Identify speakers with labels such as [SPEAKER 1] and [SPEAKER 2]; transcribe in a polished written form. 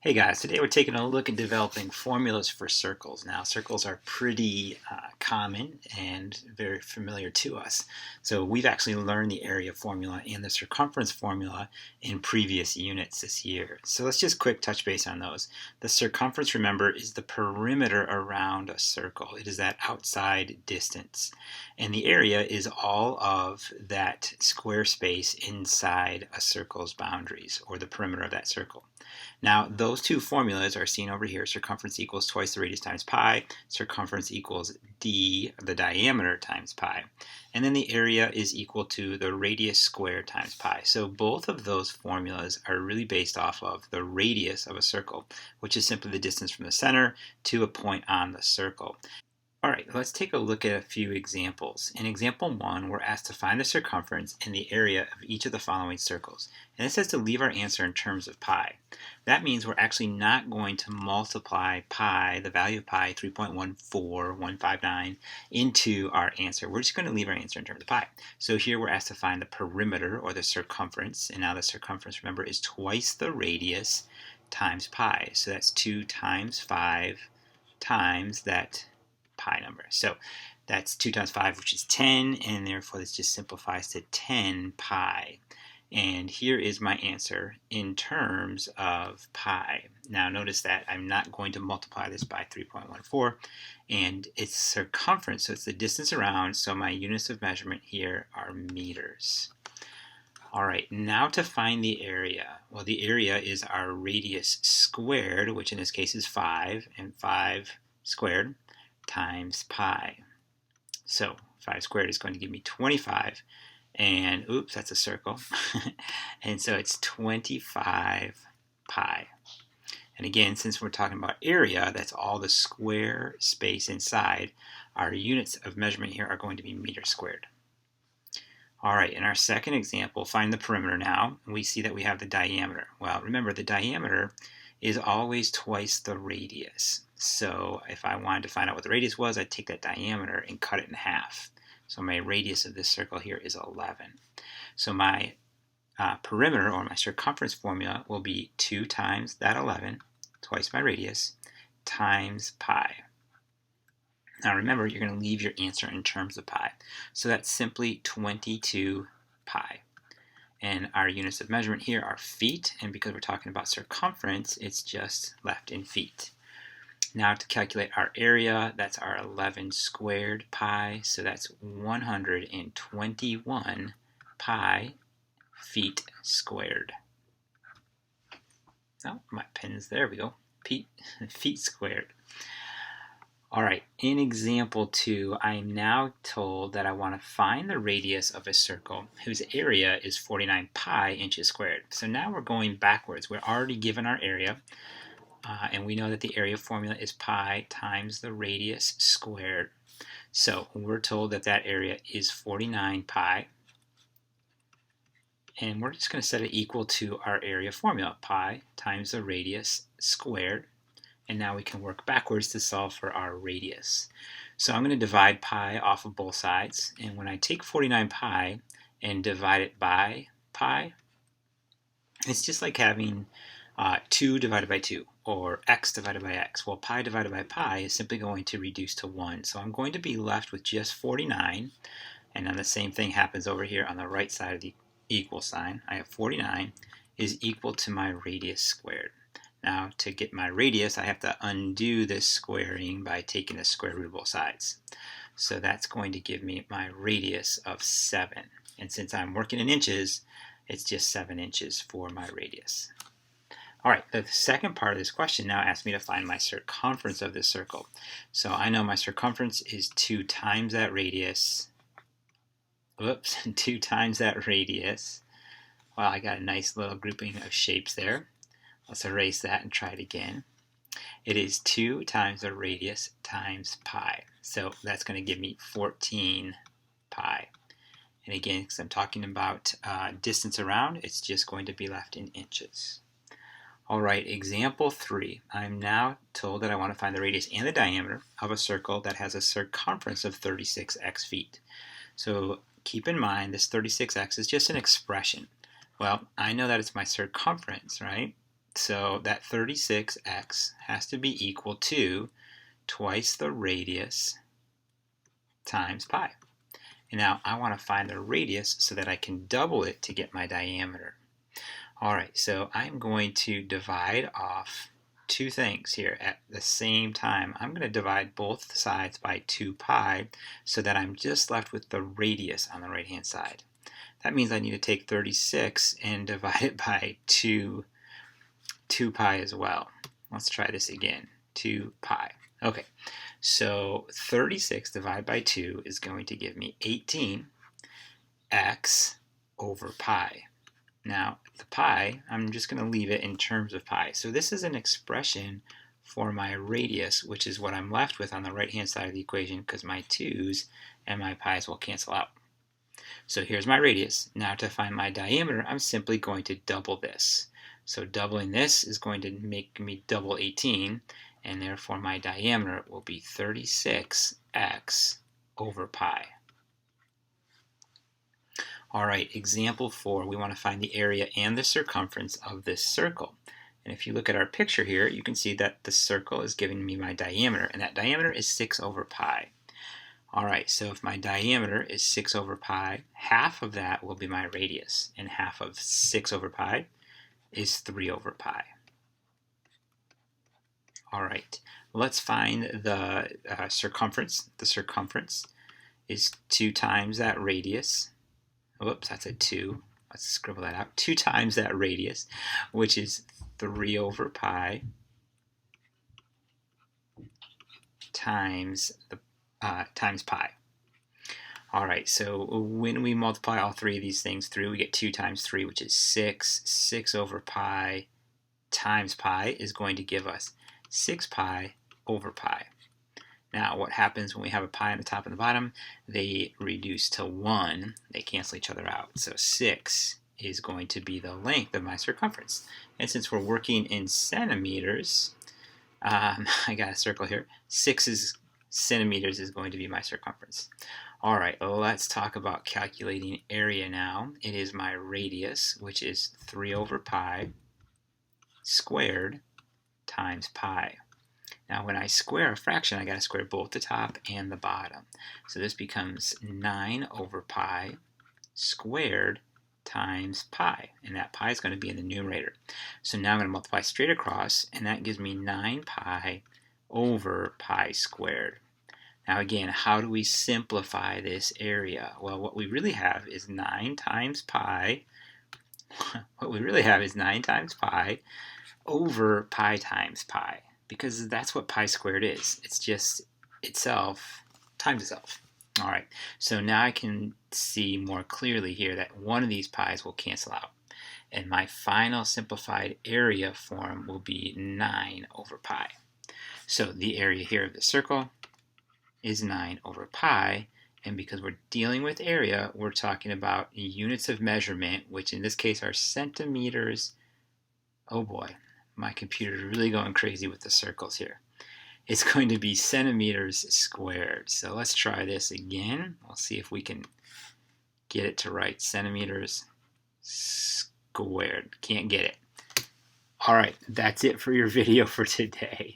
[SPEAKER 1] Hey guys, today we're taking a look at developing formulas for circles. Now, circles are pretty common and very familiar to us. So we've actually learned the area formula and the circumference formula in previous units this year. So let's just quick touch base on those. The circumference, remember, is the perimeter around a circle. It is that outside distance. And the area is all of that square space inside a circle's boundaries, or the perimeter of that circle. Now, those two formulas are seen over here. Circumference equals twice the radius times pi. Circumference equals d, the diameter, times pi. And then the area is equal to the radius squared times pi. So both of those formulas are really based off of the radius of a circle, which is simply the distance from the center to a point on the circle. All right, let's take a look at a few examples. In example 1, we're asked to find the circumference and the area of each of the following circles. And it says to leave our answer in terms of pi. That means we're actually not going to multiply pi, the value of pi, 3.14159, into our answer. We're just going to leave our answer in terms of pi. So here we're asked to find the perimeter, or the circumference. And now the circumference, remember, is twice the radius times pi. So that's 2 times 5 times that pi number. So that's 2 times 5, which is 10, and therefore this just simplifies to 10 pi. And here is my answer in terms of pi. Now notice that I'm not going to multiply this by 3.14, and it's circumference, so it's the distance around, so my units of measurement here are meters. All right, now to find the area. Well, the area is our radius squared, which in this case is 5, and 5 squared times pi. So 5 squared is going to give me 25, and oops, that's a circle. And so it's 25 pi. And again, since we're talking about area, that's all the square space inside. Our units of measurement here are going to be meters squared. All right, in our second example, find the perimeter now. We see that we have the diameter. Well, remember, the diameter is always twice the radius. So if I wanted to find out what the radius was, I'd take that diameter and cut it in half. So my radius of this circle here is 11. So my perimeter, or my circumference formula, will be 2 times that 11, twice my radius, times pi. Now remember, you're going to leave your answer in terms of pi. So that's simply 22 pi. And our units of measurement here are feet, and because we're talking about circumference, it's just left in feet. Now to calculate our area, that's our 11 squared pi, so that's 121 pi feet squared. Oh, my pen's there we go, feet squared. All right, in example 2, I am now told that I want to find the radius of a circle whose area is 49 pi inches squared. So now we're going backwards. We're already given our area, and we know that the area formula is pi times the radius squared. So we're told that that area is 49 pi, and we're just going to set it equal to our area formula, pi times the radius squared. And now we can work backwards to solve for our radius. So I'm going to divide pi off of both sides. And when I take 49 pi and divide it by pi, it's just like having 2 divided by 2, or x divided by x. Well, pi divided by pi is simply going to reduce to 1. So I'm going to be left with just 49. And then the same thing happens over here on the right side of the equal sign. I have 49 is equal to my radius squared. Now, to get my radius, I have to undo this squaring by taking the square root of both sides. So that's going to give me my radius of 7. And since I'm working in inches, it's just 7 inches for my radius. All right, the second part of this question now asks me to find my circumference of this circle. So I know my circumference is 2 times that radius. Whoops, 2 times that radius. Well, I got a nice little grouping of shapes there. Let's erase that and try it again. It is 2 times the radius times pi. So that's going to give me 14 pi. And again, because I'm talking about distance around, it's just going to be left in inches. All right, example 3. I'm now told that I want to find the radius and the diameter of a circle that has a circumference of 36x feet. So keep in mind, this 36x is just an expression. Well, I know that it's my circumference, right? So that 36x has to be equal to twice the radius times pi. And now I want to find the radius so that I can double it to get my diameter. Alright, so I'm going to divide off two things here at the same time. I'm going to divide both sides by 2 pi so that I'm just left with the radius on the right hand side. That means I need to take 36 and divide it by 2 pi as well. Let's try this again. 2 pi. Okay, so 36 divided by 2 is going to give me 18x over pi. Now, the pi, I'm just going to leave it in terms of pi. So this is an expression for my radius, which is what I'm left with on the right-hand side of the equation because my 2's and my pi's will cancel out. So here's my radius. Now to find my diameter, I'm simply going to double this. So doubling this is going to make me double 18, and therefore my diameter will be 36x over pi. Alright, example 4, we want to find the area and the circumference of this circle. And if you look at our picture here, you can see that the circle is giving me my diameter, and that diameter is 6 over pi. Alright, so if my diameter is 6 over pi, half of that will be my radius, and half of 6 over pi is 3 over pi. Alright, let's find the circumference. The circumference is 2 times that radius. Whoops, that's a 2. Let's scribble that out. 2 times that radius, which is 3 over pi times pi. All right, so when we multiply all three of these things through, we get 2 times 3, which is 6. 6 over pi times pi is going to give us 6 pi over pi. Now, what happens when we have a pi on the top and the bottom? They reduce to 1. They cancel each other out. So 6 is going to be the length of my circumference. And since we're working in centimeters, I got a circle here. 6 centimeters is going to be my circumference. All right, let's talk about calculating area now. It is my radius, which is 3 over pi squared times pi. Now when I square a fraction, I got to square both the top and the bottom. So this becomes 9 over pi squared times pi. And that pi is going to be in the numerator. So now I'm going to multiply straight across, and that gives me 9 pi over pi squared. Now again, how do we simplify this area? Well, what we really have is 9 times pi. What we really have is 9 times pi over pi times pi, because that's what pi squared is. It's just itself times itself. All right, so now I can see more clearly here that one of these pi's will cancel out. And my final simplified area form will be 9 over pi. So the area here of the circle is 9 over pi. And because we're dealing with area, we're talking about units of measurement, which in this case are centimeters. Oh boy, my computer is really going crazy with the circles here. It's going to be centimeters squared. So let's try this again. We'll see if we can get it to write centimeters squared. Can't get it. All right, that's it for your video for today.